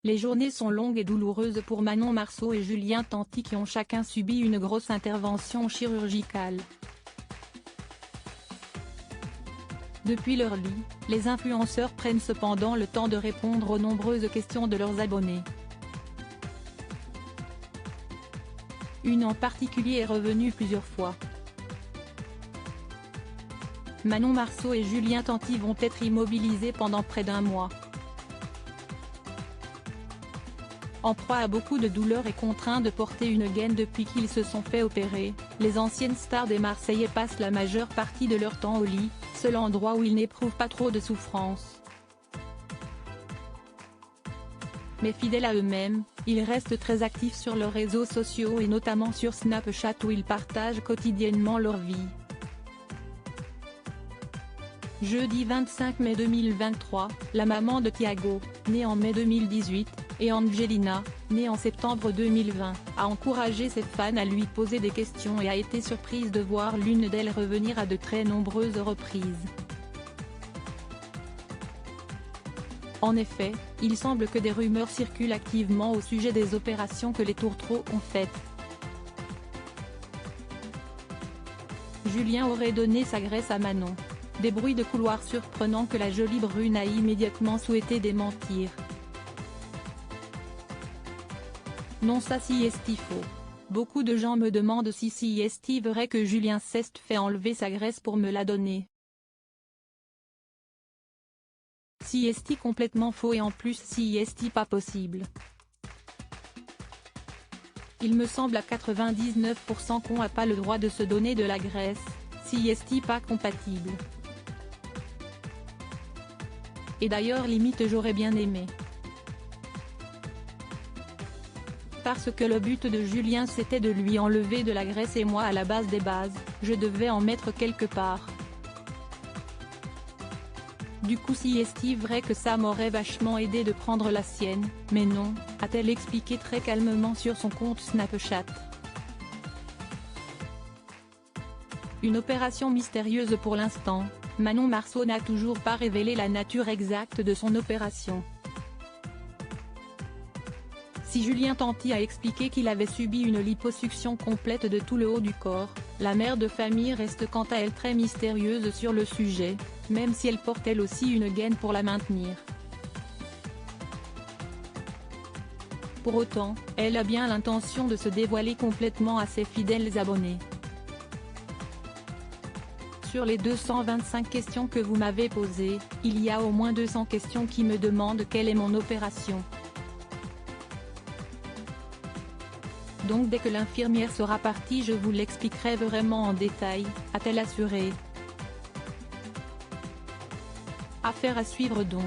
Les journées sont longues et douloureuses pour Manon Marceau et Julien Tanti qui ont chacun subi une grosse intervention chirurgicale. Depuis leur lit, les influenceurs prennent cependant le temps de répondre aux nombreuses questions de leurs abonnés. Une en particulier est revenue plusieurs fois. Manon Marceau et Julien Tanti vont être immobilisés pendant près d'un mois. En proie à beaucoup de douleurs et contraints de porter une gaine depuis qu'ils se sont fait opérer, les anciennes stars des Marseillais passent la majeure partie de leur temps au lit, seul endroit où ils n'éprouvent pas trop de souffrance. Mais fidèles à eux-mêmes, ils restent très actifs sur leurs réseaux sociaux et notamment sur Snapchat où ils partagent quotidiennement leur vie. Jeudi 25 mai 2023, la maman de Thiago, née en mai 2018, et Angelina, née en septembre 2020, a encouragé ses fans à lui poser des questions et a été surprise de voir l'une d'elles revenir à de très nombreuses reprises. En effet, il semble que des rumeurs circulent activement au sujet des opérations que les tourtereaux ont faites. Julien aurait donné sa graisse à Manon. Des bruits de couloir surprenants que la jolie brune a immédiatement souhaité démentir. Non, ça si est faux. Beaucoup de gens me demandent si est vrai que Julien s'est fait enlever sa graisse pour me la donner. Si est complètement faux et en plus si est pas possible. Il me semble à 99% qu'on n'a pas le droit de se donner de la graisse, si est pas compatible. Et d'ailleurs limite j'aurais bien aimé. Parce que le but de Julien c'était de lui enlever de la graisse et moi à la base des bases, je devais en mettre quelque part. Du coup si est vrai que ça m'aurait vachement aidé de prendre la sienne, mais non, a-t-elle expliqué très calmement sur son compte Snapchat. Une opération mystérieuse pour l'instant, Manon Marceau n'a toujours pas révélé la nature exacte de son opération. Si Julien Tanti a expliqué qu'il avait subi une liposuction complète de tout le haut du corps, la mère de famille reste quant à elle très mystérieuse sur le sujet, même si elle porte elle aussi une gaine pour la maintenir. Pour autant, elle a bien l'intention de se dévoiler complètement à ses fidèles abonnés. Sur les 225 questions que vous m'avez posées, il y a au moins 200 questions qui me demandent quelle est mon opération. Donc dès que l'infirmière sera partie je vous l'expliquerai vraiment en détail, a-t-elle assuré. Affaire à suivre donc.